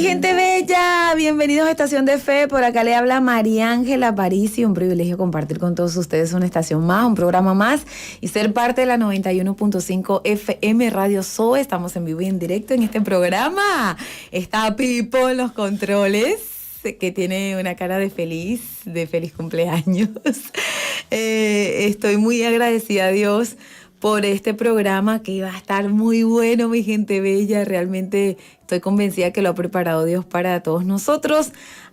mi gente bella, bienvenidos a Estación de Fe. Por acá le habla María Ángela Aparicio. Un privilegio compartir con todos ustedes una estación más, un programa más y ser parte de la 91.5 FM Radio Zoe. Estamos en vivo y en directo en este programa. Está Pipo en los controles, que tiene una cara de feliz cumpleaños. Estoy muy agradecida a Dios por este programa que va a estar muy bueno, mi gente bella. Realmente estoy convencida que lo ha preparado Dios para todos nosotros.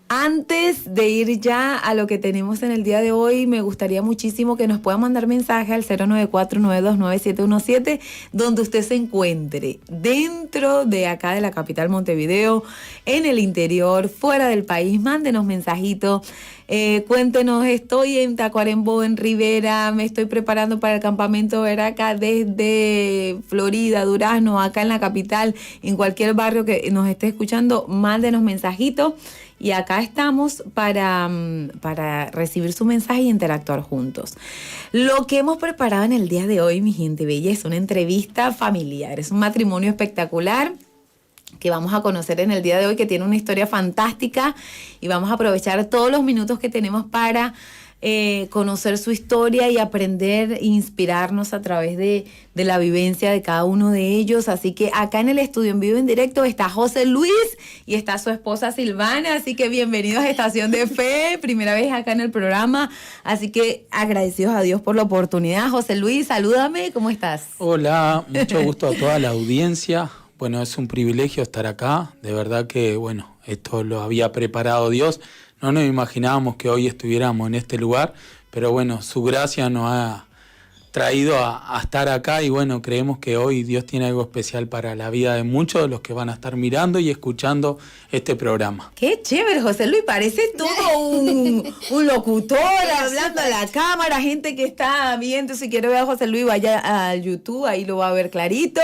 Antes de ir ya a lo que tenemos en el día de hoy, me gustaría muchísimo que nos puedan mandar mensaje al 094-929-717, donde usted se encuentre, dentro de acá de la capital Montevideo, en el interior, fuera del país. Mándenos mensajitos. Cuéntenos, estoy en Tacuarembó, en Rivera, me estoy preparando para el campamento Veraca desde Florida, Durazno, acá en la capital, en cualquier barrio que nos esté escuchando, mándenos mensajitos y acá estamos para recibir su mensaje y interactuar juntos. Lo que hemos preparado en el día de hoy, mi gente bella, es una entrevista familiar, es un matrimonio espectacular que vamos a conocer en el día de hoy, que tiene una historia fantástica, y vamos a aprovechar todos los minutos que tenemos para conocer su historia y aprender e inspirarnos a través de la vivencia de cada uno de ellos. Así que acá en el estudio en vivo en directo está José Luis y está su esposa Silvana, así que bienvenidos a Estación de Fe, primera vez acá en el programa, así que agradecidos a Dios por la oportunidad. José Luis, salúdame, ¿cómo estás? Hola, mucho gusto a toda la audiencia. Bueno, es un privilegio estar acá, de verdad que, bueno, esto lo había preparado Dios. No nos imaginábamos que hoy estuviéramos en este lugar, pero bueno, su gracia nos ha traído a estar acá y bueno, creemos que hoy Dios tiene algo especial para la vida de muchos de los que van a estar mirando y escuchando este programa. Qué chévere, José Luis, parece todo un locutor hablando a la cámara, gente que está viendo. Si quiere ver a José Luis, vaya a YouTube, ahí lo va a ver clarito.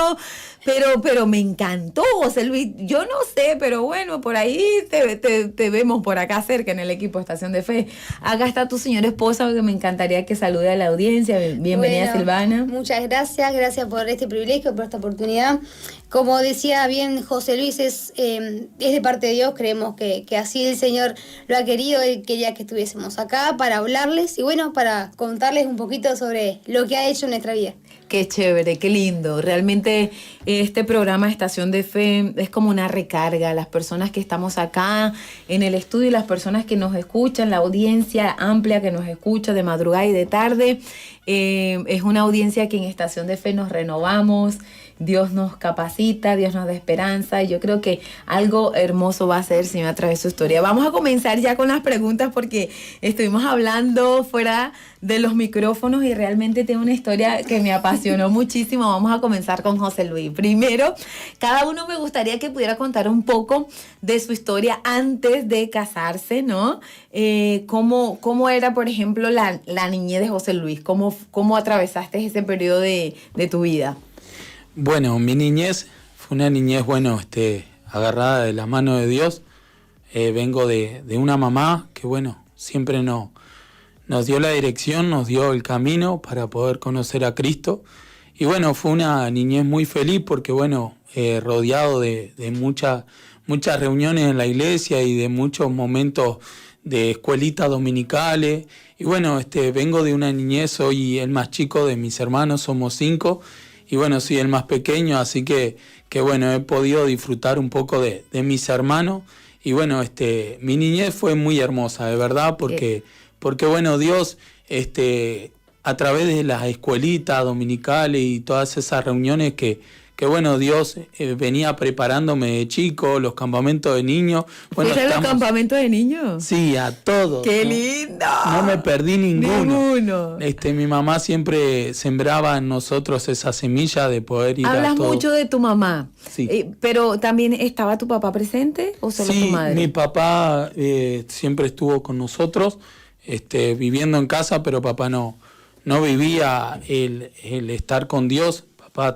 Pero me encantó, José Luis. Yo no sé, pero bueno, por ahí te vemos por acá cerca en el equipo Estación de Fe. Acá está tu señora esposa, que me encantaría que salude a la audiencia. Bienvenida, bueno, Silvana. Muchas gracias por este privilegio, por esta oportunidad. Como decía bien José Luis, es de parte de Dios. Creemos que así el Señor lo ha querido. Él quería que estuviésemos acá para hablarles y bueno, para contarles un poquito sobre lo que ha hecho en nuestra vida. Qué chévere, qué lindo. Realmente este programa Estación de Fe es como una recarga. Las personas que estamos acá en el estudio y las personas que nos escuchan, la audiencia amplia que nos escucha de madrugada y de tarde, es una audiencia que en Estación de Fe nos renovamos. Dios nos capacita, Dios nos da esperanza, y yo creo que algo hermoso va a ser, Señor, a través de su historia. Vamos a comenzar ya con las preguntas porque estuvimos hablando fuera de los micrófonos y realmente tengo una historia que me apasionó muchísimo. Vamos a comenzar con José Luis. Primero, cada uno me gustaría que pudiera contar un poco de su historia antes de casarse, ¿no? ¿Cómo era, por ejemplo, la niñez de José Luis? ¿Cómo atravesaste ese periodo de tu vida? Bueno, mi niñez fue una niñez, bueno, agarrada de la mano de Dios. Vengo de una mamá que, bueno, siempre nos dio la dirección, nos dio el camino para poder conocer a Cristo. Y bueno, fue una niñez muy feliz porque, bueno, rodeado de muchas reuniones en la iglesia y de muchos momentos de escuelitas dominicales. Y bueno, vengo de una niñez, soy el más chico de mis hermanos, somos 5. Y bueno, soy el más pequeño, así que bueno, he podido disfrutar un poco de mis hermanos. Y bueno, mi niñez fue muy hermosa, de verdad, porque bueno, Dios, a través de las escuelitas dominicales y todas esas reuniones que bueno, Dios venía preparándome de chico, los campamentos de niños. Bueno, ¿fuiste a los campamentos de niños? Sí, a todos. ¡Qué lindo! No me perdí ninguno. Mi mamá siempre sembraba en nosotros esa semilla de poder ir a todo. Hablas mucho de tu mamá. Sí. Pero ¿también estaba tu papá presente o solo tu madre? Sí, mi papá siempre estuvo con nosotros, viviendo en casa, pero papá no vivía el estar con Dios. Papá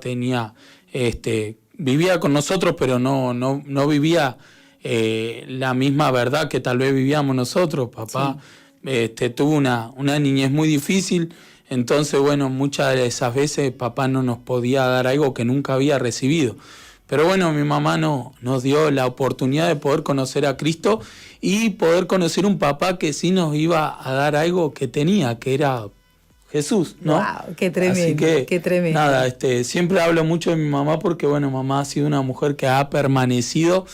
vivía con nosotros, pero no vivía la misma verdad que tal vez vivíamos nosotros. Papá tuvo una niñez muy difícil, entonces bueno, muchas de esas veces papá no nos podía dar algo que nunca había recibido. Pero bueno, mi mamá nos dio la oportunidad de poder conocer a Cristo y poder conocer un papá que sí nos iba a dar algo que tenía, que era Jesús, ¿no? Wow, qué tremendo, Así que, qué tremendo. nada, siempre hablo mucho de mi mamá porque, bueno, mamá ha sido una mujer que ha permanecido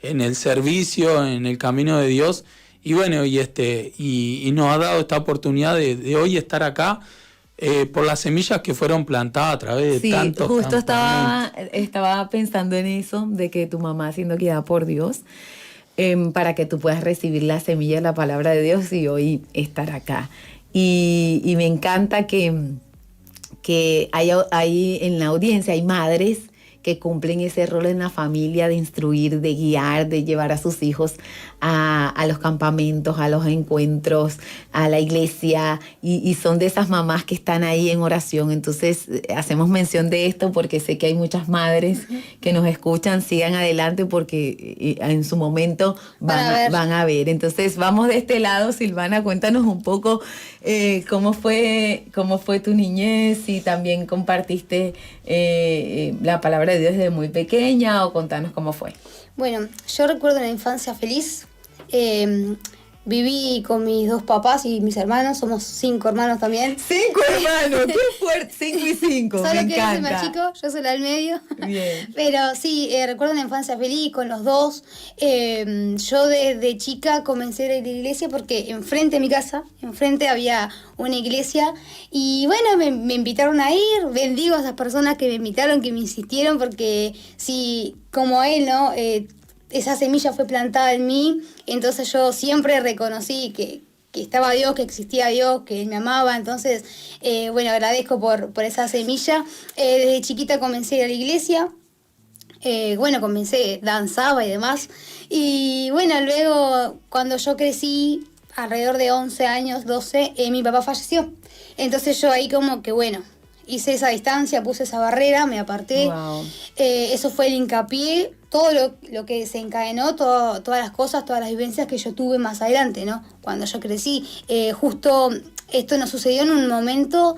en el servicio, en el camino de Dios, y bueno, y nos ha dado esta oportunidad de hoy estar acá, por las semillas que fueron plantadas a través de tantos justo campamentos. estaba pensando en eso, de que tu mamá siendo guiada por Dios, para que tú puedas recibir la semilla de la palabra de Dios y hoy estar acá. Y me encanta que hay en la audiencia hay madres que cumplen ese rol en la familia de instruir, de guiar, de llevar a sus hijos a los campamentos, a los encuentros, a la iglesia, y son de esas mamás que están ahí en oración. Entonces hacemos mención de esto porque sé que hay muchas madres que nos escuchan. Sigan adelante porque en su momento van a ver. Entonces vamos de este lado. Silvana, cuéntanos un poco cómo fue tu niñez, y también compartiste la palabra de Dios desde muy pequeña, o contanos cómo fue. Bueno, yo recuerdo una infancia feliz. Viví con mis dos papás y mis hermanos, somos 5 hermanos también. 5 hermanos, qué fuerte, 5 y 5, Solo me que encanta. él es el más chico, yo soy la del medio. Bien. Pero sí, recuerdo una infancia feliz con los dos. Yo desde chica comencé a ir a la iglesia porque enfrente de mi casa, enfrente había una iglesia, y bueno, me invitaron a ir. Bendigo a esas personas que me invitaron, que me insistieron, porque sí, como él, ¿no? Esa semilla fue plantada en mí, entonces yo siempre reconocí que estaba Dios, que existía Dios, que Él me amaba. Entonces, bueno, agradezco por esa semilla. Desde chiquita comencé a ir a la iglesia, danzaba y demás. Y bueno, luego cuando yo crecí, alrededor de 11 años, 12, mi papá falleció. Entonces yo ahí como que, bueno, hice esa distancia, puse esa barrera, me aparté. Wow. Eso fue el hincapié, todo lo que desencadenó, todas las cosas, todas las vivencias que yo tuve más adelante, ¿no? Cuando yo crecí. Justo esto nos sucedió en un momento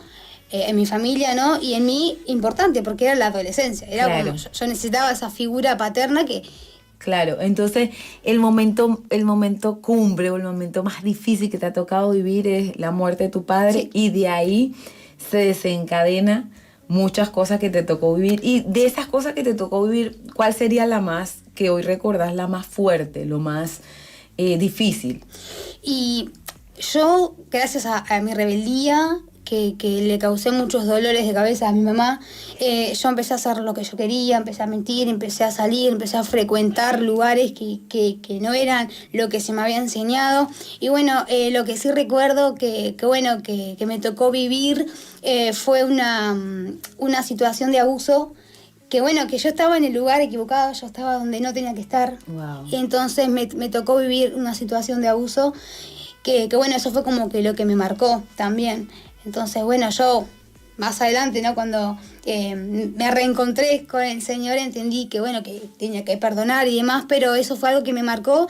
en mi familia, ¿no? Y en mí importante, porque era la adolescencia. Era Claro. como yo necesitaba esa figura paterna que... Claro, entonces el momento cumbre, o el momento más difícil que te ha tocado vivir es la muerte de tu padre, Sí. y de ahí se desencadena muchas cosas que te tocó vivir. Y de esas cosas que te tocó vivir, ¿cuál sería la más, que hoy recordás, la más fuerte, lo más difícil? Y yo, gracias a mi rebeldía, que le causé muchos dolores de cabeza a mi mamá, yo empecé a hacer lo que yo quería, empecé a mentir, empecé a salir, empecé a frecuentar lugares que no eran lo que se me había enseñado. Y bueno, lo que sí recuerdo que me tocó vivir fue una situación de abuso, que bueno, que yo estaba en el lugar equivocado, yo estaba donde no tenía que estar. Wow. Y entonces me tocó vivir una situación de abuso que bueno, eso fue como que lo que me marcó también. Entonces, bueno, yo más adelante, ¿no? Cuando me reencontré con el Señor, entendí que bueno, que tenía que perdonar y demás, pero eso fue algo que me marcó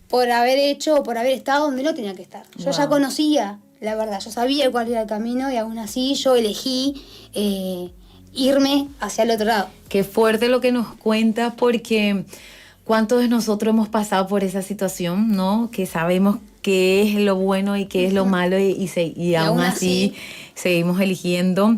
por haber estado donde no tenía que estar. Yo ya conocía la verdad, yo sabía cuál era el camino, y aún así yo elegí irme hacia el otro lado. Qué fuerte lo que nos cuentas, porque ¿cuántos de nosotros hemos pasado por esa situación, no? Que sabemos qué es lo bueno y qué es lo malo, y aún así seguimos eligiendo,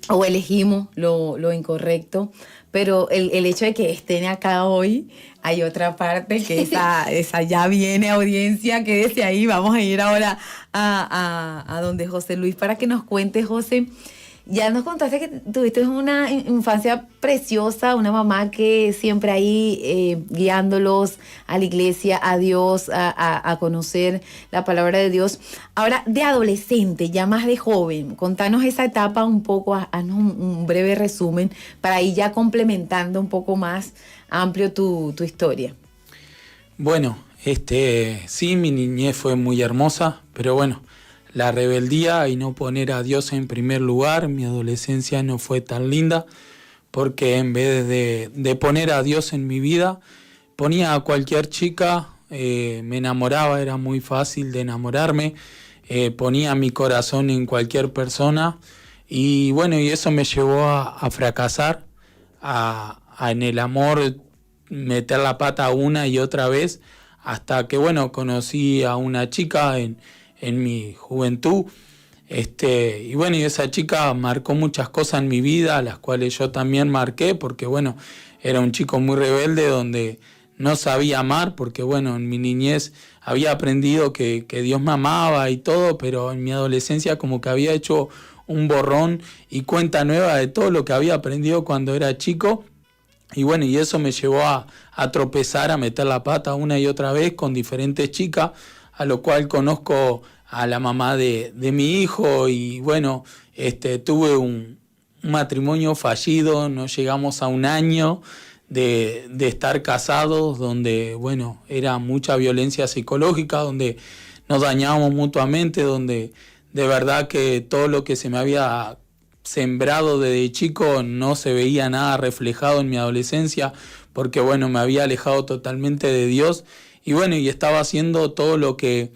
o elegimos lo incorrecto. Pero el hecho de que estén acá hoy, hay otra parte que esa ya viene, audiencia, quédese ahí. Vamos a ir ahora a donde José Luis para que nos cuente, José. Ya nos contaste que tuviste una infancia preciosa, una mamá que siempre ahí guiándolos a la iglesia, a Dios, a conocer la palabra de Dios. Ahora, de adolescente, ya más de joven, contanos esa etapa un poco, haznos un breve resumen para ir ya complementando un poco más amplio tu historia. Bueno, sí, mi niñez fue muy hermosa, pero bueno, la rebeldía y no poner a Dios en primer lugar, mi adolescencia no fue tan linda, porque en vez de poner a Dios en mi vida, ponía a cualquier chica, me enamoraba, era muy fácil de enamorarme, ponía mi corazón en cualquier persona, y bueno, y eso me llevó a fracasar, a en el amor meter la pata una y otra vez, hasta que, bueno, conocí a una chica en mi juventud, y bueno, y esa chica marcó muchas cosas en mi vida, las cuales yo también marqué, porque bueno, era un chico muy rebelde donde no sabía amar, porque bueno, en mi niñez había aprendido que Dios me amaba y todo, pero en mi adolescencia como que había hecho un borrón y cuenta nueva de todo lo que había aprendido cuando era chico. Y bueno, y eso me llevó a tropezar, a meter la pata una y otra vez con diferentes chicas, a lo cual conozco a la mamá de mi hijo y bueno, tuve un matrimonio fallido, no llegamos a un año de estar casados, donde bueno, era mucha violencia psicológica, donde nos dañábamos mutuamente, donde de verdad que todo lo que se me había sembrado desde chico no se veía nada reflejado en mi adolescencia, porque bueno, me había alejado totalmente de Dios y bueno, y estaba haciendo todo lo que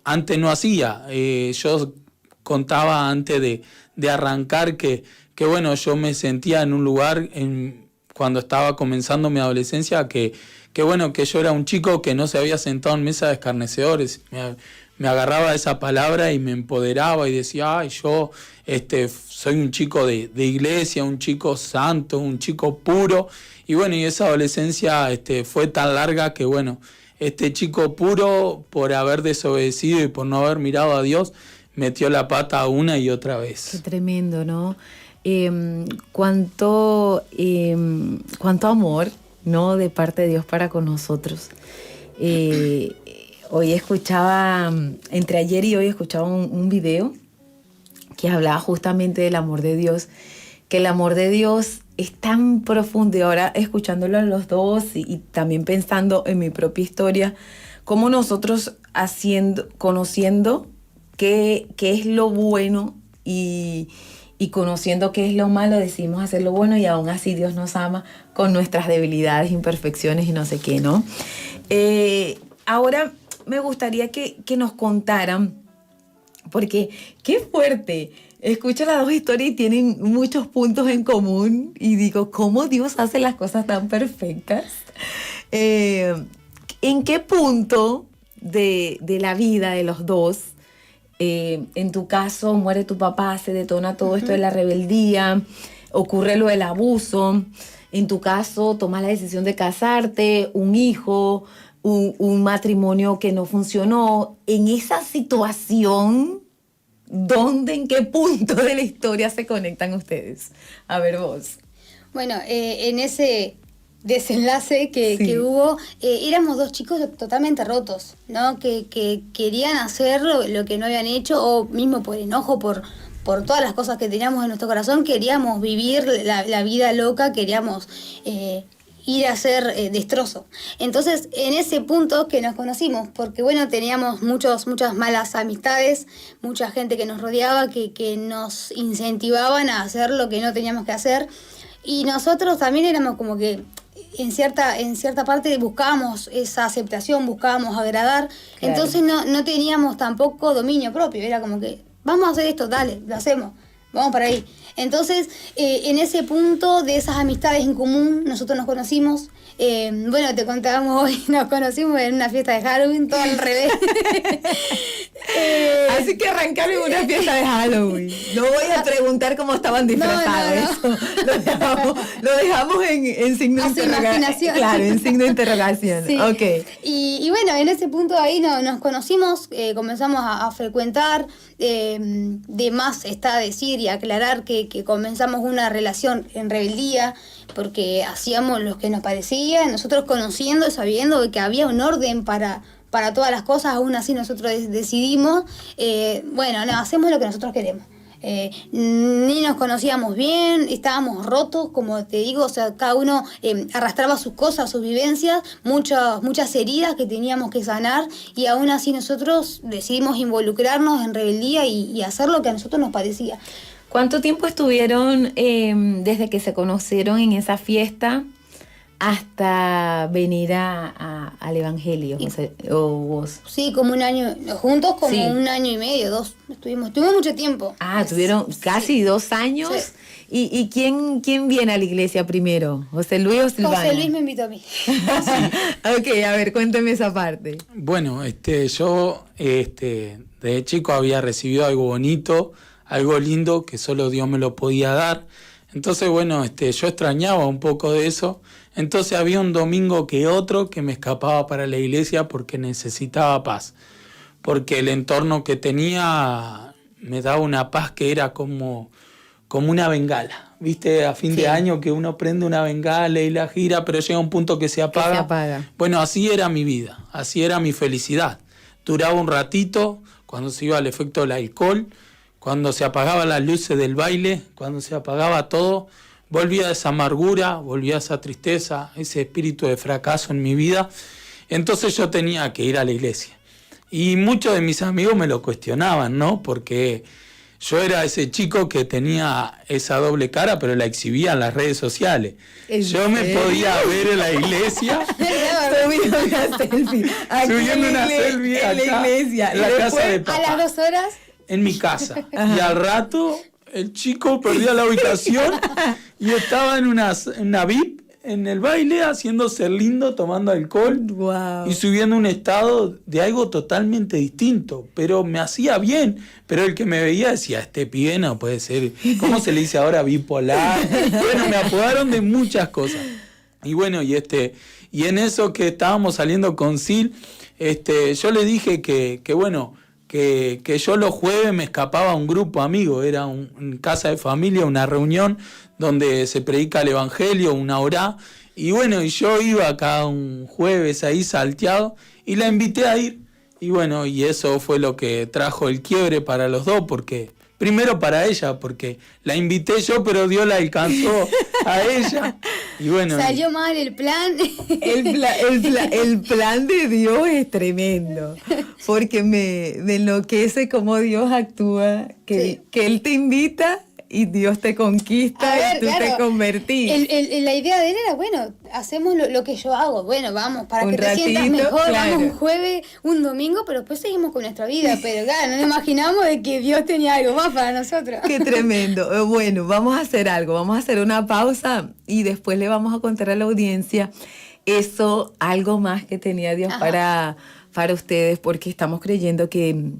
antes no hacía. Yo contaba antes de arrancar que bueno, yo me sentía en un lugar cuando estaba comenzando mi adolescencia que bueno, que yo era un chico que no se había sentado en mesa de escarnecedores. Me agarraba esa palabra y me empoderaba y decía, ay, yo soy un chico de iglesia, un chico santo, un chico puro. Y bueno, y esa adolescencia fue tan larga que bueno, este chico puro, por haber desobedecido y por no haber mirado a Dios, metió la pata una y otra vez. Qué tremendo, ¿no? Cuánto amor, ¿no? De parte de Dios para con nosotros. Hoy escuchaba, entre ayer y hoy escuchaba un video que hablaba justamente del amor de Dios, que el amor de Dios es tan profundo, y ahora escuchándolo a los dos y también pensando en mi propia historia, cómo nosotros conociendo qué es lo bueno y conociendo qué es lo malo, decidimos hacer lo bueno y aún así Dios nos ama con nuestras debilidades, imperfecciones y no sé qué, ¿no? Ahora me gustaría que nos contaran, porque qué fuerte. Escucho las dos historias y tienen muchos puntos en común y digo, ¿cómo Dios hace las cosas tan perfectas? ¿En qué punto de la vida de los dos, en tu caso, muere tu papá, se detona todo esto de la rebeldía, ocurre lo del abuso, en tu caso, tomas la decisión de casarte, un hijo, un matrimonio que no funcionó? En esa situación, ¿dónde, en qué punto de la historia se conectan ustedes? A ver vos. Bueno, en ese desenlace que hubo, éramos dos chicos totalmente rotos, ¿no? Que querían hacer lo que no habían hecho, o mismo por enojo, por todas las cosas que teníamos en nuestro corazón, queríamos vivir la vida loca, queríamos ir a hacer destrozo. Entonces, en ese punto que nos conocimos, porque bueno, teníamos muchas malas amistades, mucha gente que nos rodeaba, que nos incentivaban a hacer lo que no teníamos que hacer, y nosotros también éramos como que en cierta parte buscábamos esa aceptación, buscábamos agradar, claro. Entonces no teníamos tampoco dominio propio, era como que vamos a hacer esto, dale, lo hacemos, vamos para ahí. Entonces, en ese punto de esas amistades en común, nosotros nos conocimos. Bueno, te contábamos hoy, nos conocimos en una fiesta de Halloween, todo al revés. Así que arrancaron en una fiesta de Halloween. No voy a preguntar cómo estaban disfrazados. No. Lo dejamos en signo de interrogación. Claro, en signo de interrogación. Sí. Okay. Y bueno, en ese punto ahí nos conocimos, comenzamos a frecuentar. De más está decir y aclarar que comenzamos una relación en rebeldía, porque hacíamos lo que nos parecía, nosotros conociendo, sabiendo que había un orden para todas las cosas, aún así nosotros decidimos, hacemos lo que nosotros queremos. Ni nos conocíamos bien, estábamos rotos, como te digo, o sea, cada uno arrastraba sus cosas, sus vivencias, muchas heridas que teníamos que sanar, y aún así nosotros decidimos involucrarnos en rebeldía y hacer lo que a nosotros nos parecía. ¿Cuánto tiempo estuvieron desde que se conocieron en esa fiesta hasta venir al Evangelio, José, o vos? Sí, como un año, juntos como Sí. un año y medio, 2, tuvimos mucho tiempo. Tuvieron casi 2 años. Sí. ¿Y quién viene a la iglesia primero? ¿José Luis o Silvana? José Luis me invitó a mí. Ok, a ver, cuénteme esa parte. Bueno, yo de chico había recibido algo bonito, algo lindo que solo Dios me lo podía dar. Entonces, bueno, yo extrañaba un poco de eso. Entonces había un domingo que otro que me escapaba para la iglesia porque necesitaba paz. Porque el entorno que tenía me daba una paz que era como una bengala. ¿Viste? A fin Sí. de año que uno prende una bengala y la gira, pero llega un punto que se apaga. Que se apaga. Bueno, así era mi vida, así era mi felicidad. Duraba un ratito, cuando se iba al efecto del alcohol, cuando se apagaban las luces del baile, cuando se apagaba todo, volvía esa amargura, volvía esa tristeza, ese espíritu de fracaso en mi vida. Entonces yo tenía que ir a la iglesia. Y muchos de mis amigos me lo cuestionaban, ¿no? Porque yo era ese chico que tenía esa doble cara, pero la exhibía en las redes sociales. Yo me podía ver en la iglesia Subiendo una selfie. Aquí subiendo en la una selfie en la acá, iglesia. en la Y casa después, de A papá, las 2 horas, en mi casa. Y al rato el chico perdía la ubicación y estaba en una VIP en el baile haciéndose lindo, tomando alcohol. Wow. Y subiendo un estado de algo totalmente distinto, pero me hacía bien. Pero el que me veía decía, este pibe no puede ser, ¿cómo se le dice ahora? Bipolar. Bueno, me apodaron de muchas cosas. Y bueno, y en eso que estábamos saliendo con Sil, yo le dije que yo los jueves me escapaba a un grupo amigo, era en casa de familia, una reunión donde se predica el evangelio, una hora, y bueno, y yo iba cada un jueves ahí salteado y la invité a ir, y bueno, y eso fue lo que trajo el quiebre para los dos, porque primero para ella, porque la invité yo, pero Dios la alcanzó a ella, y bueno. salió mal el plan. El plan de Dios es tremendo, porque me enloquece cómo Dios actúa, que Él te invita y Dios te conquista A ver, y tú claro, te convertís. La idea de él era, bueno, hacemos lo que yo hago, bueno, vamos, para Un que te sientas ratito, mejor, claro. vamos un jueves, un domingo, pero después seguimos con nuestra vida, pero claro, no nos imaginamos de que Dios tenía algo más para nosotros. Qué tremendo. Bueno, vamos a hacer algo, vamos a hacer una pausa y después le vamos a contar a la audiencia algo más que tenía Dios para ustedes, porque estamos creyendo que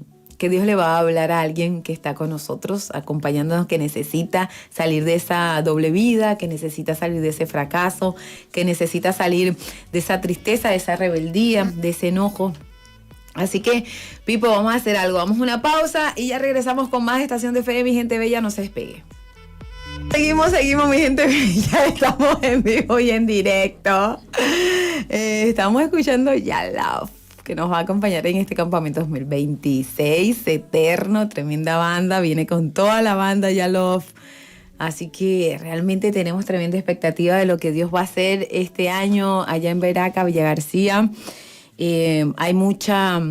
Dios le va a hablar a alguien que está con nosotros, acompañándonos, que necesita salir de esa doble vida, que necesita salir de ese fracaso, que necesita salir de esa tristeza, de esa rebeldía, de ese enojo. Así que, Pipo, vamos a hacer algo. Vamos a una pausa y ya regresamos con más Estación de Fe. Mi gente bella, no se despegue. Seguimos, mi gente bella. Estamos en vivo y en directo. Estamos escuchando Ya Love, que nos va a acompañar en este campamento 2026, eterno, tremenda banda, viene con toda la banda Ya Love, así que realmente tenemos tremenda expectativa de lo que Dios va a hacer este año allá en Veraca, Villa García. Hay mucha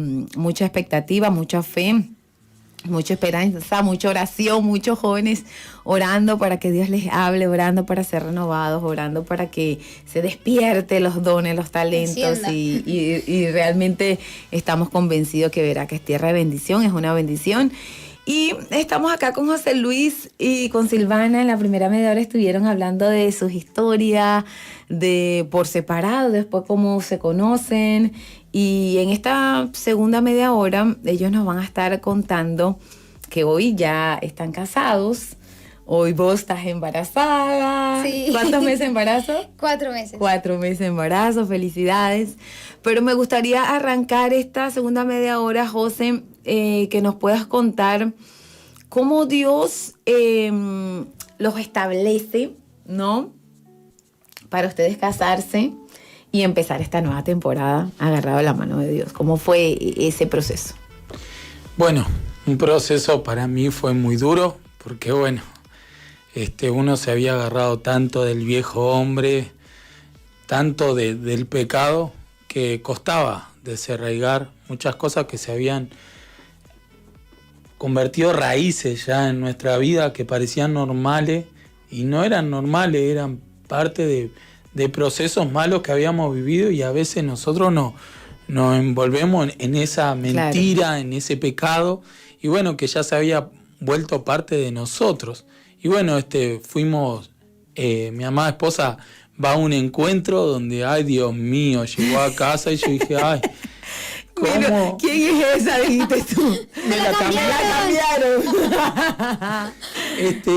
expectativa, mucha fe, mucha esperanza, mucha oración, muchos jóvenes orando para que Dios les hable, orando para ser renovados, orando para que se despierte los dones, los talentos y realmente estamos convencidos que Veraca es tierra de bendición, es una bendición. Y estamos acá con José Luis y con Silvana. En la primera media hora estuvieron hablando de sus historias, de por separado, después cómo se conocen. Y en esta segunda media hora ellos nos van a estar contando que hoy ya están casados. Hoy vos estás embarazada. Sí. ¿Cuántos meses de embarazo? 4 meses. 4 meses de embarazo, felicidades. Pero me gustaría arrancar esta segunda media hora, José, que nos puedas contar cómo Dios los establece, ¿no? Para ustedes casarse y empezar esta nueva temporada agarrado a la mano de Dios. ¿Cómo fue ese proceso? Bueno, un proceso para mí fue muy duro, porque bueno, uno se había agarrado tanto del viejo hombre, tanto del pecado, que costaba desarraigar muchas cosas que se habían convertido raíces ya en nuestra vida, que parecían normales y no eran normales, eran parte de procesos malos que habíamos vivido y a veces nosotros nos envolvemos en esa mentira, claro, en ese pecado, y bueno, que ya se había vuelto parte de nosotros. Y bueno, fuimos, mi amada esposa va a un encuentro donde, ay Dios mío, llegó a casa y yo dije, ay, ¿cómo? ¿Quién es esa? Dijiste tú. Me la cambiaron.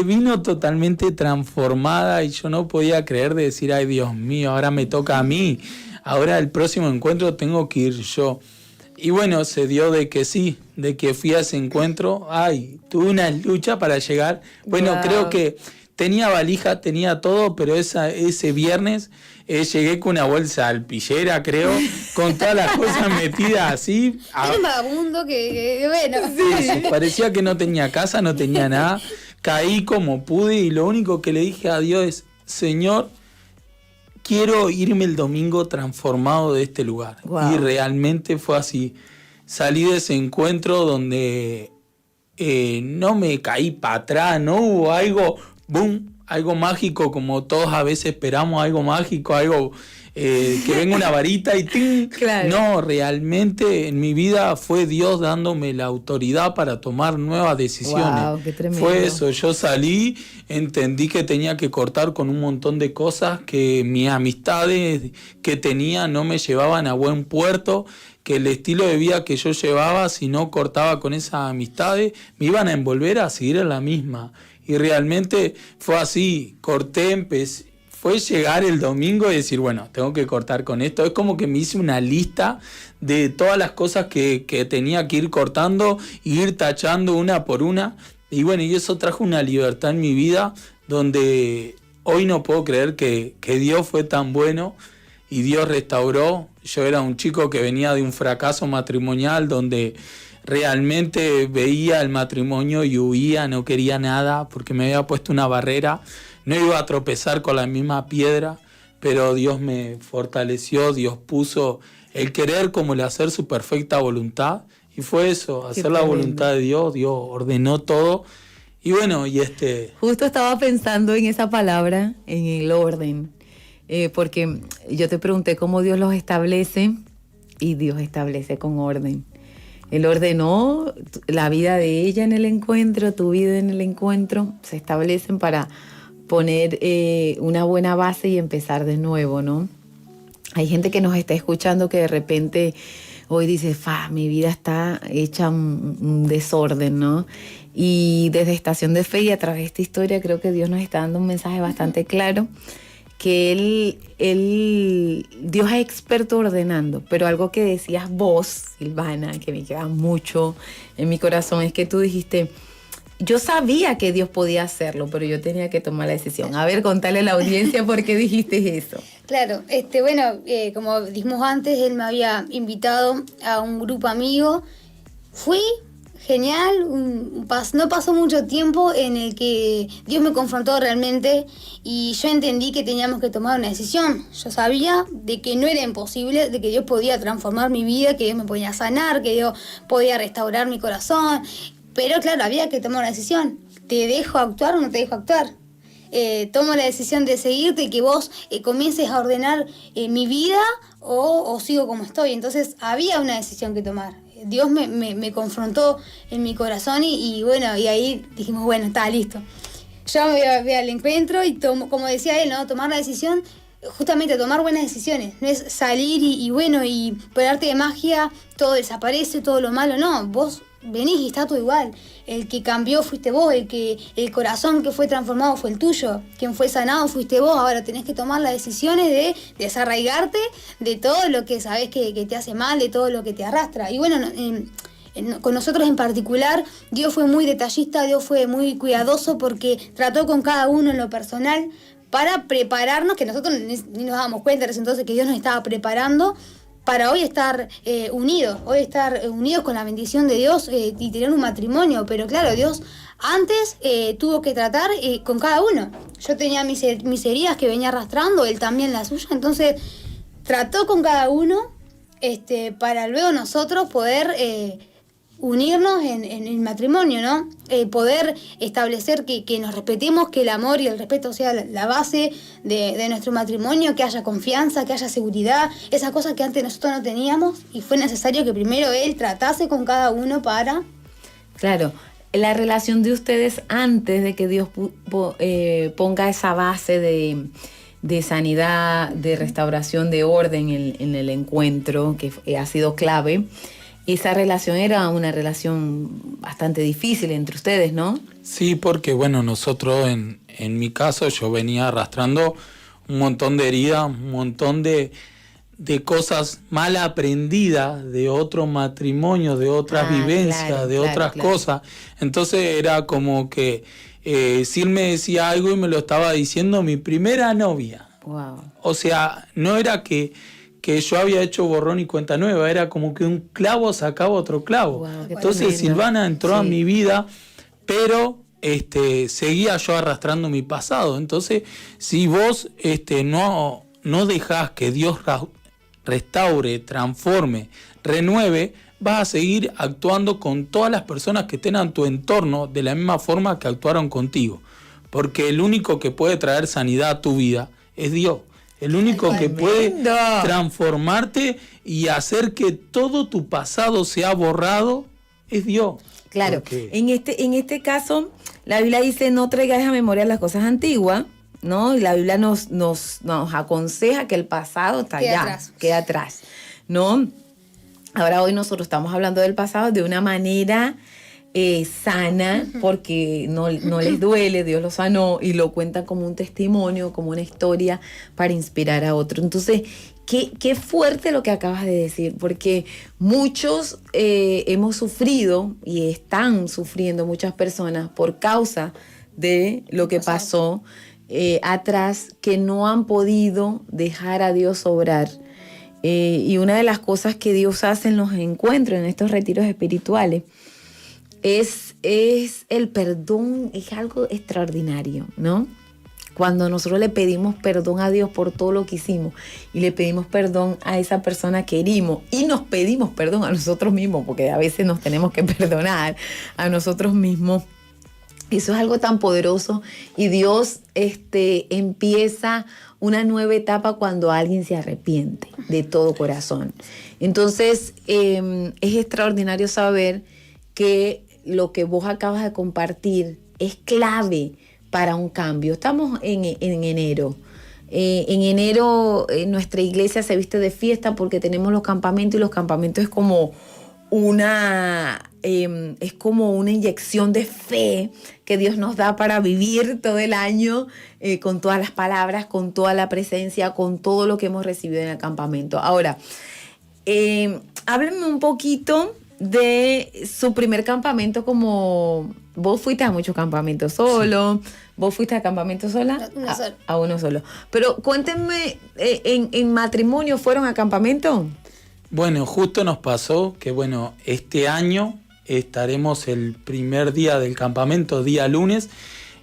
Vino totalmente transformada y yo no podía creer de decir, ay Dios mío, ahora me toca a mí. Ahora el próximo encuentro tengo que ir yo. Y bueno, se dio de que sí, de que fui a ese encuentro. Ay, tuve una lucha para llegar. Bueno, wow, creo que tenía valija, tenía todo, pero ese viernes llegué con una bolsa alpillera, creo, con todas las cosas metidas así. Era un vagabundo que bueno. Sí, parecía que no tenía casa, no tenía nada. Caí como pude y lo único que le dije a Dios es, Señor, quiero irme el domingo transformado de este lugar. Wow. Y realmente fue así. Salí de ese encuentro donde no me caí para atrás, no hubo algo, boom, algo mágico, como todos a veces esperamos algo mágico, algo que venga una varita y ¡ting! Claro. No, realmente en mi vida fue Dios dándome la autoridad para tomar nuevas decisiones. Wow, qué tremendo. Fue eso, yo salí, entendí que tenía que cortar con un montón de cosas, que mis amistades que tenía no me llevaban a buen puerto, que el estilo de vida que yo llevaba, si no cortaba con esas amistades, me iban a envolver a seguir en la misma. Y realmente fue así, corté, empecé. Fue llegar el domingo y decir, bueno, tengo que cortar con esto. Es como que me hice una lista de todas las cosas que tenía que ir cortando e ir tachando una por una. Y bueno, y eso trajo una libertad en mi vida donde hoy no puedo creer que Dios fue tan bueno y Dios restauró. Yo era un chico que venía de un fracaso matrimonial donde realmente veía el matrimonio y huía, no quería nada porque me había puesto una barrera. No iba a tropezar con la misma piedra, pero Dios me fortaleció, Dios puso el querer como el hacer su perfecta voluntad. Y fue eso, hacer la voluntad de Dios, Dios ordenó todo. Y bueno, Justo estaba pensando en esa palabra, en el orden, porque yo te pregunté cómo Dios los establece, y Dios establece con orden. Él ordenó la vida de ella en el encuentro, tu vida en el encuentro, se establecen para poner una buena base y empezar de nuevo, ¿no? Hay gente que nos está escuchando que de repente hoy dice, mi vida está hecha un desorden, ¿no? Y desde Estación de Fe y a través de esta historia creo que Dios nos está dando un mensaje bastante claro, que Dios es experto ordenando, pero algo que decías vos, Silvana, que me queda mucho en mi corazón, es que tú dijiste, yo sabía que Dios podía hacerlo, pero yo tenía que tomar la decisión. A ver, contale a la audiencia por qué dijiste eso. Claro, bueno, como dijimos antes, él me había invitado a un grupo amigo. Fui, genial, no pasó mucho tiempo en el que Dios me confrontó realmente y yo entendí que teníamos que tomar una decisión. Yo sabía de que no era imposible, de que Dios podía transformar mi vida, que Dios me podía sanar, que Dios podía restaurar mi corazón. Pero claro, había que tomar una decisión. ¿Te dejo actuar o no te dejo actuar? Tomo la decisión de seguirte y que vos comiences a ordenar mi vida o sigo como estoy. Entonces había una decisión que tomar. Dios me confrontó en mi corazón y bueno, y ahí dijimos, bueno, está listo. Yo me voy al encuentro y como decía él, ¿no? Tomar la decisión, justamente tomar buenas decisiones. No es salir y bueno, y por arte de magia todo desaparece, todo lo malo. No, vos venís y está todo igual. El que cambió fuiste vos, el corazón que fue transformado fue el tuyo, quien fue sanado fuiste vos. Ahora tenés que tomar las decisiones de desarraigarte de todo lo que sabés que te hace mal, de todo lo que te arrastra. Y bueno, con nosotros en particular, Dios fue muy detallista, Dios fue muy cuidadoso porque trató con cada uno en lo personal para prepararnos, que nosotros ni nos dábamos cuenta en ese entonces que Dios nos estaba preparando para hoy estar unidos con la bendición de Dios y tener un matrimonio. Pero claro, Dios antes tuvo que tratar con cada uno. Yo tenía mis heridas que venía arrastrando, él también las suyas, entonces trató con cada uno para luego nosotros poder unirnos en el matrimonio, ¿no? Poder establecer que nos respetemos, que el amor y el respeto sea la base de nuestro matrimonio, que haya confianza, que haya seguridad, esas cosas que antes nosotros no teníamos, y fue necesario que primero él tratase con cada uno para... Claro, la relación de ustedes antes de que Dios ponga esa base de sanidad, de restauración, de orden en el encuentro, que ha sido clave. Esa relación era una relación bastante difícil entre ustedes, ¿no? Sí, porque bueno, nosotros en mi caso yo venía arrastrando un montón de heridas, un montón de cosas mal aprendidas de otro matrimonio, de otras vivencias, claro, de otras cosas. Entonces era como que si él me decía algo y me lo estaba diciendo mi primera novia. Wow. O sea, no era que yo había hecho borrón y cuenta nueva, era como que un clavo sacaba otro clavo. Wow, entonces tremendo. Silvana entró a Sí. mi vida, pero seguía yo arrastrando mi pasado. Entonces, si vos no dejás que Dios restaure, transforme, renueve, vas a seguir actuando con todas las personas que estén en tu entorno de la misma forma que actuaron contigo. Porque el único que puede traer sanidad a tu vida es Dios. El único que puede transformarte y hacer que todo tu pasado sea borrado es Dios. Claro, Porque en este caso, la Biblia dice, no traigáis a memoria las cosas antiguas, ¿no? Y la Biblia nos aconseja que el pasado está queda atrás, ¿no? Ahora hoy nosotros estamos hablando del pasado de una manera sana, porque no les duele, Dios lo sanó y lo cuentan como un testimonio, como una historia para inspirar a otro. Entonces, qué fuerte lo que acabas de decir, porque muchos hemos sufrido y están sufriendo muchas personas por causa de lo que pasó atrás, que no han podido dejar a Dios obrar. Y una de las cosas que Dios hace en los encuentros, en estos retiros espirituales, es el perdón. Es algo extraordinario, ¿no? Cuando nosotros le pedimos perdón a Dios por todo lo que hicimos y le pedimos perdón a esa persona que herimos y nos pedimos perdón a nosotros mismos, porque a veces nos tenemos que perdonar a nosotros mismos. Eso es algo tan poderoso y Dios empieza una nueva etapa cuando alguien se arrepiente de todo corazón. Entonces, es extraordinario saber que lo que vos acabas de compartir es clave para un cambio. Estamos en enero. En enero nuestra iglesia se viste de fiesta porque tenemos los campamentos, y los campamentos es como una inyección de fe que Dios nos da para vivir todo el año con todas las palabras, con toda la presencia, con todo lo que hemos recibido en el campamento. Ahora, háblenme un poquito de su primer campamento. Como vos fuiste a muchos campamentos solo, sí. ¿Vos fuiste a campamento sola? A uno solo. Pero cuéntenme, ¿en matrimonio fueron a campamento? Bueno, justo nos pasó que, este año estaremos el primer día del campamento, día lunes,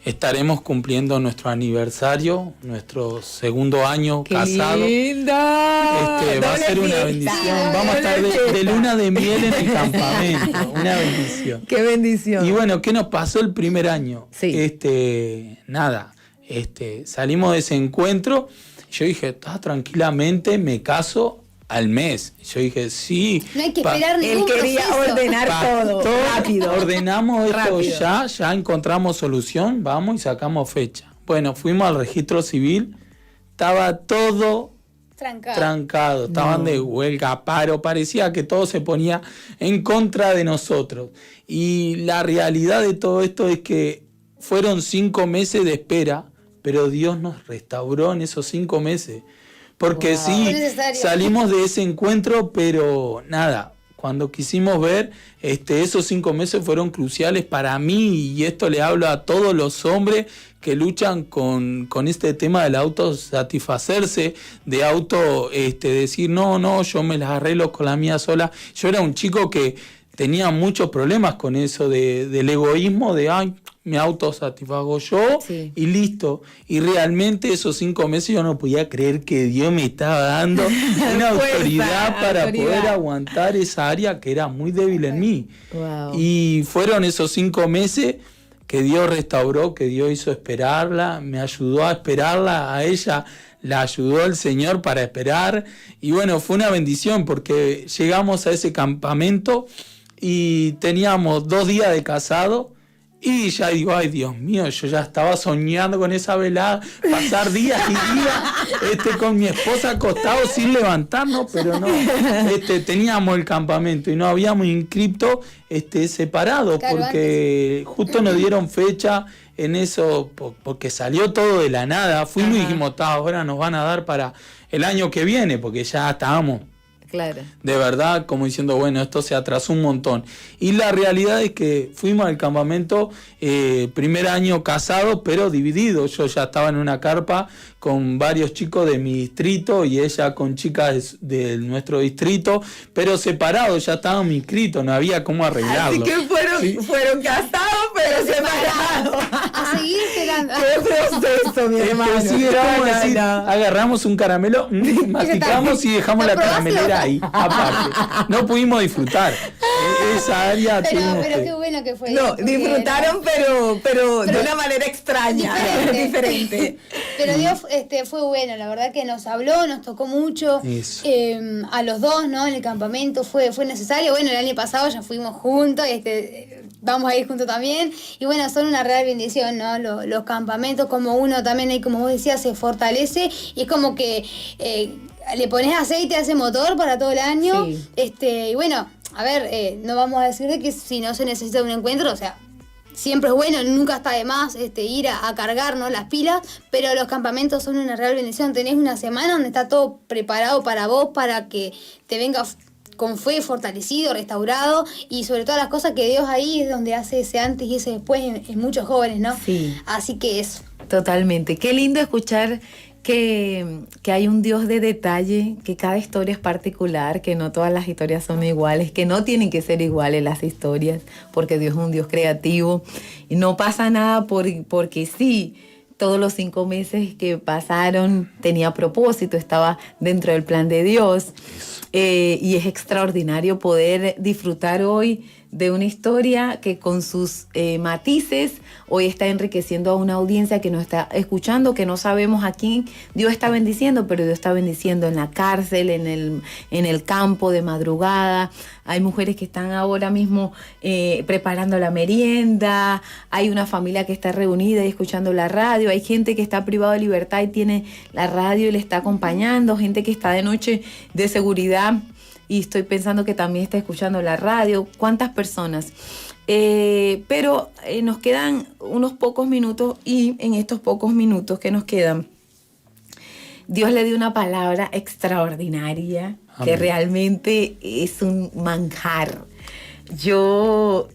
estaremos cumpliendo nuestro aniversario, nuestro segundo año casado. ¡Qué linda! Va a ser una bendición. Vamos a estar de luna de miel en el campamento. Una bendición. ¡Qué bendición! Y bueno, ¿qué nos pasó el primer año? Sí. Salimos de ese encuentro. Yo dije, tranquilamente me caso al mes. Yo dije, sí. No hay que esperar ningún proceso. Él quería ordenar todo rápido. Ordenamos esto rápido. ya encontramos solución, vamos y sacamos fecha. Bueno, fuimos al registro civil, estaba todo trancado, estaban de huelga, paro, parecía que todo se ponía en contra de nosotros. Y la realidad de todo esto es que fueron 5 meses de espera, pero Dios nos restauró en esos 5 meses. Porque sí, salimos de ese encuentro, pero nada, cuando quisimos ver, esos 5 meses fueron cruciales para mí, y esto le hablo a todos los hombres que luchan con este tema del autosatisfacerse, de decir, no, yo me las arreglo con la mía sola. Yo era un chico que tenía muchos problemas con eso del egoísmo, me autosatisfago yo Sí. y listo. Y realmente esos 5 meses yo no podía creer que Dios me estaba dando una Fuerza, autoridad para autoridad. poder aguantar esa área que era muy débil en mí. Wow. Y fueron esos 5 meses que Dios restauró, que Dios hizo esperarla, me ayudó a esperarla, a ella la ayudó el Señor para esperar. Y bueno, fue una bendición porque llegamos a ese campamento y teníamos 2 días de casado. Y ya digo, ay Dios mío, yo ya estaba soñando con esa velada, pasar días y días con mi esposa acostado sin levantarnos, pero no, teníamos el campamento y nos habíamos inscrito separados, Claro, porque justo nos dieron fecha en eso, porque salió todo de la nada, fuimos y dijimos, ahora nos van a dar para el año que viene, porque ya estábamos. Claro. De verdad, como diciendo, bueno, esto se atrasó un montón. Y la realidad es que fuimos al campamento, primer año casados, pero divididos. Yo ya estaba en una carpa con varios chicos de mi distrito y ella con chicas de nuestro distrito, pero separados, ya estábamos inscritos, no había cómo arreglarlo. Así que fueron casados, pero separados. A seguir esperando. ¡Qué proceso, mi hermano! Sí, era como No, decir, no. agarramos un caramelo, masticamos y dejamos la caramelera ahí, aparte. No pudimos disfrutar. Esa área tuvimos Pero que- qué bueno que fue. No, porque disfrutaron, pero de una manera extraña, diferente. Pero Dios fue bueno, la verdad que nos habló, nos tocó mucho. Eso. A los dos, ¿no? En el campamento fue necesario. Bueno, el año pasado ya fuimos juntos, vamos a ir juntos también. Y bueno, son una real bendición, ¿no? Los campamentos, como uno también ahí, como vos decías, se fortalece. Y es como que le pones aceite a ese motor para todo el año. Sí. Y bueno, a ver, no vamos a decir de que si no se necesita un encuentro, o sea, siempre es bueno, nunca está de más ir a cargar, ¿no? Las pilas, pero los campamentos son una real bendición. Tenés una semana donde está todo preparado para vos, para que te venga con fe, fortalecido, restaurado, y sobre todas las cosas que Dios ahí es donde hace ese antes y ese después en muchos jóvenes, ¿no? Sí. Así que eso. Totalmente. Qué lindo escuchar que hay un Dios de detalle, que cada historia es particular, que no todas las historias son iguales, que no tienen que ser iguales las historias, porque Dios es un Dios creativo y no pasa nada porque sí. Todos los 5 meses que pasaron tenía propósito, estaba dentro del plan de Dios. Y es extraordinario poder disfrutar hoy de una historia que con sus matices hoy está enriqueciendo a una audiencia que nos está escuchando, que no sabemos a quién Dios está bendiciendo, pero Dios está bendiciendo en la cárcel, en el campo de madrugada. Hay mujeres que están ahora mismo preparando la merienda, hay una familia que está reunida y escuchando la radio, hay gente que está privada de libertad y tiene la radio y le está acompañando, gente que está de noche de seguridad y estoy pensando que también está escuchando la radio. ¿Cuántas personas? Pero nos quedan unos pocos minutos y en estos pocos minutos que nos quedan, Dios le dio una palabra extraordinaria. Amén. Que realmente es un manjar. Yo,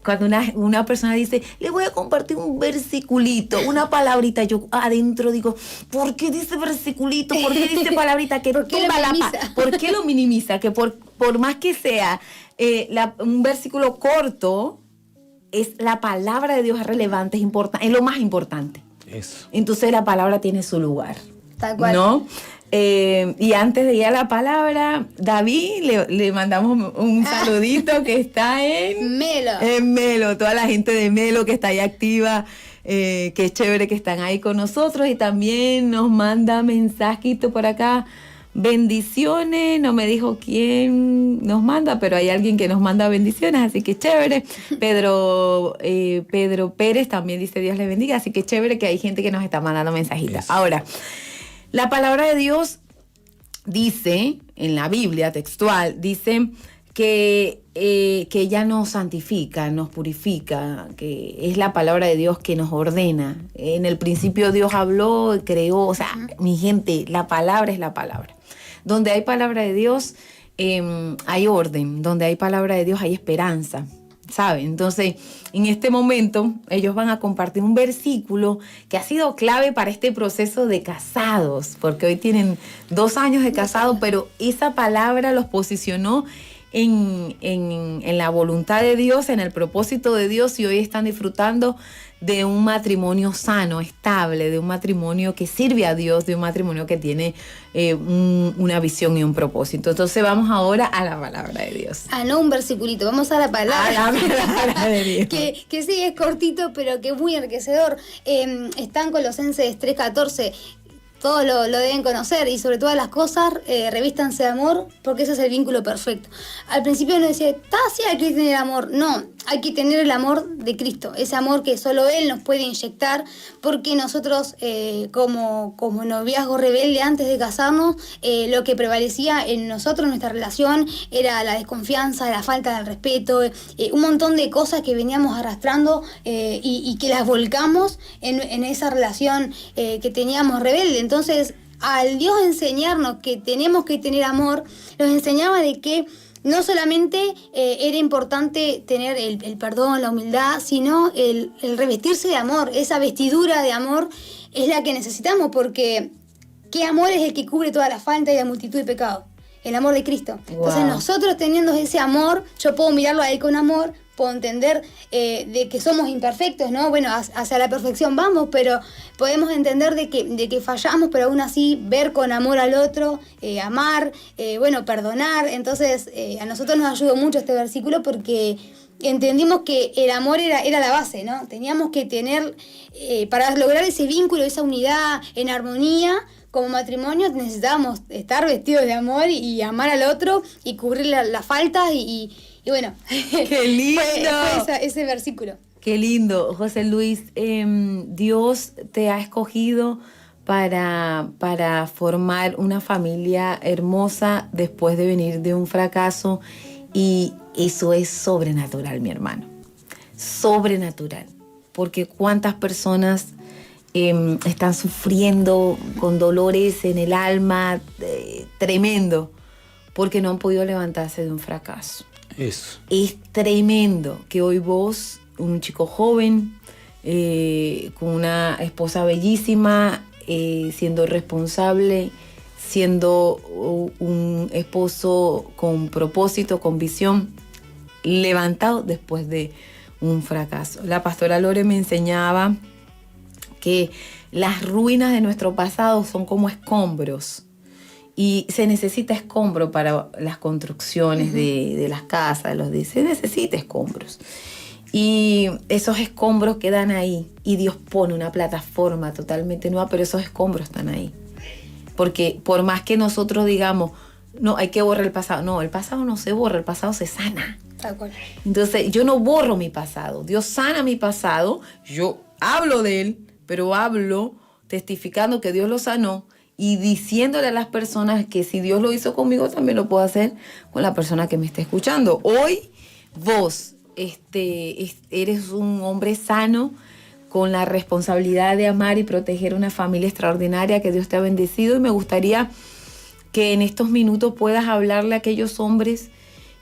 cuando una persona dice, le voy a compartir un versiculito, una palabrita, yo adentro digo, ¿por qué dice versiculito? ¿Por qué dice palabrita? ¿Por qué lo minimiza? Que por más que sea un versículo corto, es la palabra de Dios es relevante, es lo más importante. Eso. Entonces la palabra tiene su lugar. Tal cual. ¿No? Y antes de ir a la palabra, David, le mandamos un saludito que está en Melo, toda la gente de Melo que está ahí activa, que es chévere que están ahí con nosotros, y también nos manda mensajito por acá, bendiciones, no me dijo quién nos manda, pero hay alguien que nos manda bendiciones, así que chévere. Pedro Pérez también dice Dios le bendiga, así que chévere que hay gente que nos está mandando mensajitas. Yes. Ahora, la palabra de Dios dice, en la Biblia textual, dice que ella nos santifica, nos purifica, que es la palabra de Dios que nos ordena. En el principio Dios habló, creó, o sea, mi gente, la palabra es la palabra. Donde hay palabra de Dios, hay orden. Donde hay palabra de Dios, hay esperanza. ¿Saben? Entonces, en este momento, ellos van a compartir un versículo que ha sido clave para este proceso de casados, porque hoy tienen 2 años de casado, pero esa palabra los posicionó en la voluntad de Dios, en el propósito de Dios, y hoy están disfrutando de un matrimonio sano, estable, de un matrimonio que sirve a Dios, de un matrimonio que tiene una visión y un propósito. Entonces vamos ahora a la palabra de Dios. No un versiculito, vamos a la palabra. A la palabra de Dios. que sí, es cortito, pero que es muy enriquecedor. Está en Colosenses 3:14. Todos lo deben conocer, y sobre todas las cosas revístanse de amor, porque ese es el vínculo perfecto. Al principio uno decía, sí, hay que tener amor. No, hay que tener el amor de Cristo, ese amor que solo Él nos puede inyectar, porque nosotros como noviazgo rebelde antes de casarnos, lo que prevalecía en nosotros, nuestra relación, era la desconfianza, la falta de respeto, un montón de cosas que veníamos arrastrando y que las volcamos en esa relación que teníamos rebelde. Entonces, al Dios enseñarnos que tenemos que tener amor, nos enseñaba de que no solamente era importante tener el perdón, la humildad, sino el revestirse de amor. Esa vestidura de amor es la que necesitamos, porque ¿qué amor es el que cubre toda la falta y la multitud de pecados? El amor de Cristo. Wow. Entonces nosotros teniendo ese amor, yo puedo mirarlo a Él con amor, puedo entender de que somos imperfectos, ¿no? Bueno, hacia la perfección vamos, pero podemos entender de que fallamos, pero aún así ver con amor al otro, amar, perdonar. Entonces a nosotros nos ayudó mucho este versículo, porque entendimos que el amor era la base, ¿no? Teníamos que tener, para lograr ese vínculo, esa unidad en armonía, como matrimonio necesitábamos estar vestidos de amor y amar al otro y cubrir las faltas y bueno. ¡Qué lindo! fue ese versículo. ¡Qué lindo! José Luis, Dios te ha escogido para formar una familia hermosa después de venir de un fracaso, y eso es sobrenatural, mi hermano. Sobrenatural. Porque cuántas personas están sufriendo con dolores en el alma tremendo, porque no han podido levantarse de un fracaso. Eso. Es tremendo que hoy vos, un chico joven, con una esposa bellísima, siendo responsable, siendo un esposo con propósito, con visión, levantado después de un fracaso. La pastora Lore me enseñaba que las ruinas de nuestro pasado son como escombros, y se necesita escombro para las construcciones de las casas, se necesita escombros. Y esos escombros quedan ahí, y Dios pone una plataforma totalmente nueva, pero esos escombros están ahí. Porque por más que nosotros digamos, no, hay que borrar el pasado no se borra, el pasado se sana. Tal cual. Entonces, yo no borro mi pasado, Dios sana mi pasado, yo hablo de él, pero hablo testificando que Dios lo sanó y diciéndole a las personas que si Dios lo hizo conmigo, también lo puedo hacer con la persona que me está escuchando. Hoy vos eres un hombre sano, con la responsabilidad de amar y proteger una familia extraordinaria que Dios te ha bendecido, y me gustaría que en estos minutos puedas hablarle a aquellos hombres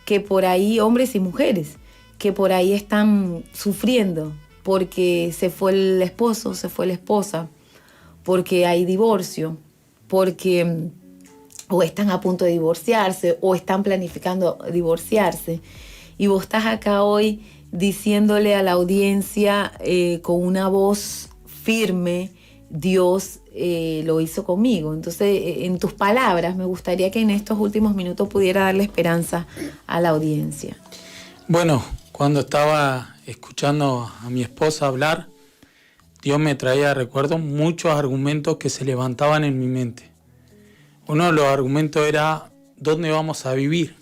que por ahí, hombres y mujeres, que por ahí están sufriendo porque se fue el esposo, se fue la esposa, porque hay divorcio, porque o están a punto de divorciarse o están planificando divorciarse. Y vos estás acá hoy diciéndole a la audiencia con una voz firme, Dios lo hizo conmigo. Entonces, en tus palabras, me gustaría que en estos últimos minutos pudiera darle esperanza a la audiencia. Bueno, cuando estaba escuchando a mi esposa hablar, Dios me traía, recuerdo, muchos argumentos que se levantaban en mi mente. Uno de los argumentos era, ¿dónde vamos a vivir?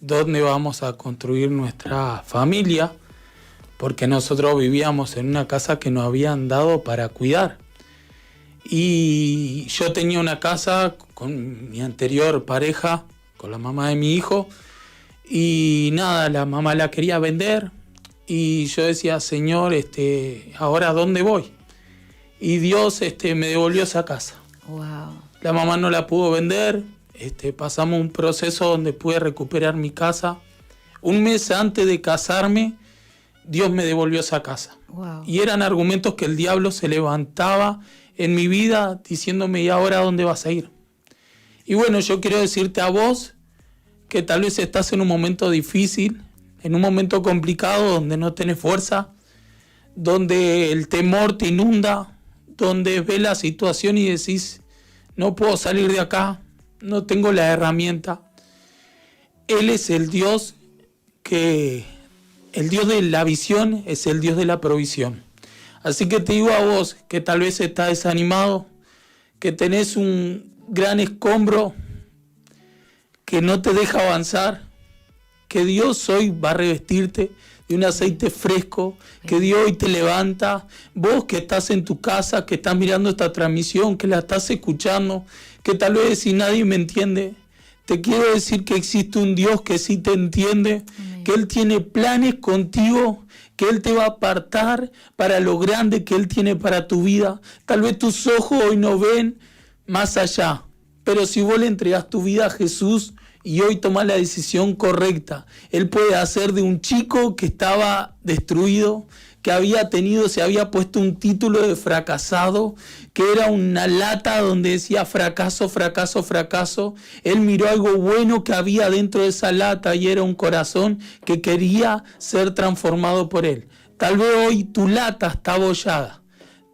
¿Dónde vamos a construir nuestra familia? Porque nosotros vivíamos en una casa que nos habían dado para cuidar. Y yo tenía una casa con mi anterior pareja, con la mamá de mi hijo, y nada, la mamá la quería vender, y yo decía, Señor, ¿ahora dónde voy? Y Dios me devolvió esa casa. Wow. La mamá no la pudo vender, pasamos un proceso donde pude recuperar mi casa. Un mes antes de casarme, Dios me devolvió esa casa. Wow. Y eran argumentos que el diablo se levantaba en mi vida diciéndome, ¿y ahora dónde vas a ir? Y bueno, yo quiero decirte a vos que tal vez estás en un momento difícil, en un momento complicado donde no tenés fuerza, donde el temor te inunda, donde ves la situación y decís, no puedo salir de acá, no tengo la herramienta. Él es el Dios el Dios de la visión es el Dios de la provisión. Así que te digo a vos que tal vez estás desanimado, que tenés un gran escombro que no te deja avanzar, que Dios hoy va a revestirte de un aceite fresco, que Dios hoy te levanta. Vos que estás en tu casa, que estás mirando esta transmisión, que la estás escuchando, que tal vez si nadie me entiende, te quiero decir que existe un Dios que sí te entiende, amén, que Él tiene planes contigo, que Él te va a apartar para lo grande que Él tiene para tu vida. Tal vez tus ojos hoy no ven más allá, pero si vos le entregás tu vida a Jesús y hoy tomás la decisión correcta, Él puede hacer de un chico que estaba destruido, que se había puesto un título de fracasado, que era una lata donde decía fracaso, fracaso, fracaso. Él miró algo bueno que había dentro de esa lata y era un corazón que quería ser transformado por Él. Tal vez hoy tu lata está abollada.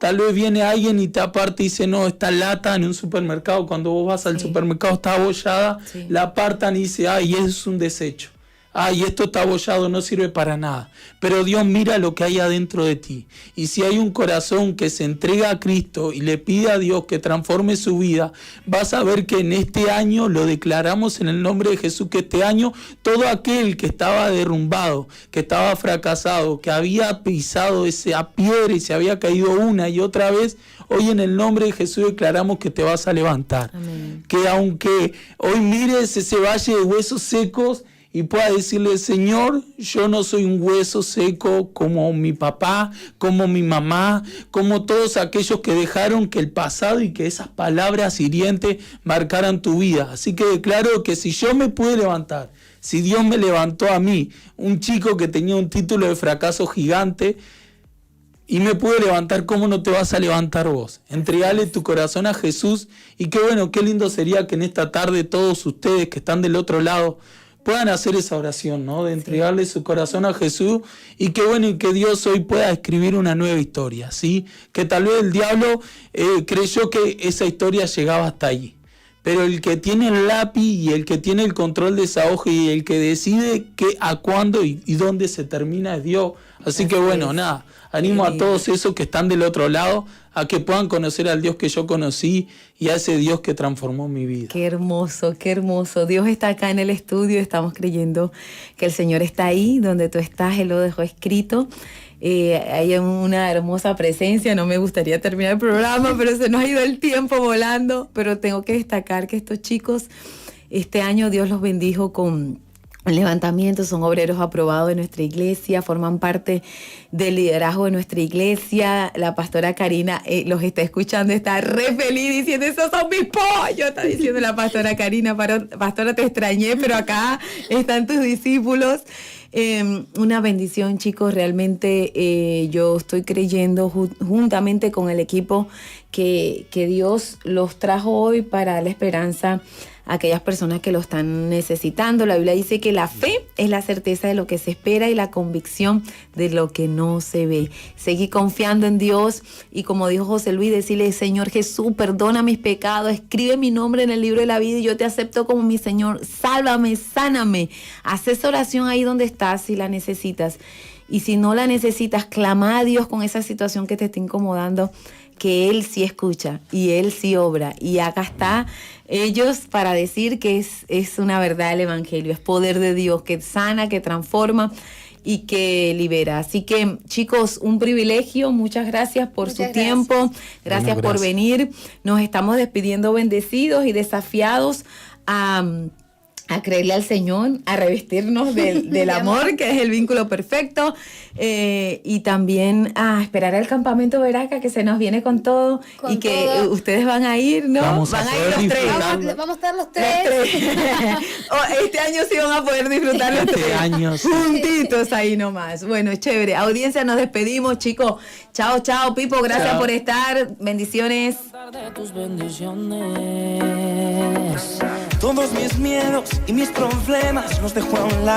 Tal vez viene alguien y te aparta y dice, no, esta lata en un supermercado, cuando vos vas al supermercado está abollada, la apartan y dice, ay, es un desecho. Ay, esto está abollado, no sirve para nada. Pero Dios mira lo que hay adentro de ti. Y si hay un corazón que se entrega a Cristo y le pide a Dios que transforme su vida, vas a ver que en este año, lo declaramos en el nombre de Jesús, que este año todo aquel que estaba derrumbado, que estaba fracasado, que había pisado esa piedra y se había caído una y otra vez, hoy en el nombre de Jesús declaramos que te vas a levantar. Amén. Que aunque hoy mires ese valle de huesos secos, y pueda decirle, Señor, yo no soy un hueso seco como mi papá, como mi mamá, como todos aquellos que dejaron que el pasado y que esas palabras hirientes marcaran tu vida. Así que declaro que si yo me pude levantar, si Dios me levantó a mí, un chico que tenía un título de fracaso gigante, y me pude levantar, ¿cómo no te vas a levantar vos? Entregale tu corazón a Jesús y qué bueno, qué lindo sería que en esta tarde todos ustedes que están del otro lado puedan hacer esa oración, ¿no? De entregarle su corazón a Jesús y qué bueno y que Dios hoy pueda escribir una nueva historia, ¿sí? Que tal vez el diablo creyó que esa historia llegaba hasta ahí. Pero el que tiene el lápiz y el que tiene el control de esa hoja y el que decide a cuándo y dónde se termina es Dios. Así que bueno, nada, animo a todos esos que están del otro lado a que puedan conocer al Dios que yo conocí y a ese Dios que transformó mi vida. Qué hermoso, qué hermoso. Dios está acá en el estudio, estamos creyendo que el Señor está ahí, donde tú estás, Él lo dejó escrito. Hay una hermosa presencia, no me gustaría terminar el programa, pero se nos ha ido el tiempo volando, pero tengo que destacar que estos chicos, este año Dios los bendijo con un levantamiento, son obreros aprobados de nuestra iglesia, forman parte del liderazgo de nuestra iglesia. La pastora Karina los está escuchando, está re feliz diciendo, esos son mis pollos, está diciendo la pastora Karina. Pastora, te extrañé, pero acá están tus discípulos. Una bendición, chicos, realmente yo estoy creyendo juntamente con el equipo que Dios los trajo hoy para la esperanza a aquellas personas que lo están necesitando. La Biblia dice que la fe es la certeza de lo que se espera y la convicción de lo que no se ve. Seguí confiando en Dios y, como dijo José Luis, decirle, Señor Jesús, perdona mis pecados, escribe mi nombre en el libro de la vida y yo te acepto como mi Señor. Sálvame, sáname. Haz esa oración ahí donde estás si la necesitas. Y si no la necesitas, clama a Dios con esa situación que te está incomodando, que Él sí escucha y Él sí obra. Y acá está ellos para decir que es una verdad el Evangelio, es poder de Dios que sana, que transforma y que libera. Así que, chicos, un privilegio. Muchas gracias por su tiempo. Gracias por venir. Nos estamos despidiendo bendecidos y desafiados a creerle al Señor, a revestirnos del amor, que es el vínculo perfecto, y también a esperar al campamento Veraca, que se nos viene con todo, y que ustedes van a ir, ¿no? Van a ir los tres. Vamos a estar los tres. Este año sí van a poder disfrutar los tres. Juntitos ahí nomás. Bueno, chévere. Audiencia, nos despedimos, chicos. Chao, chao, Pipo. Gracias por estar. Bendiciones. Todos mis miedos y mis problemas los dejo a un lado.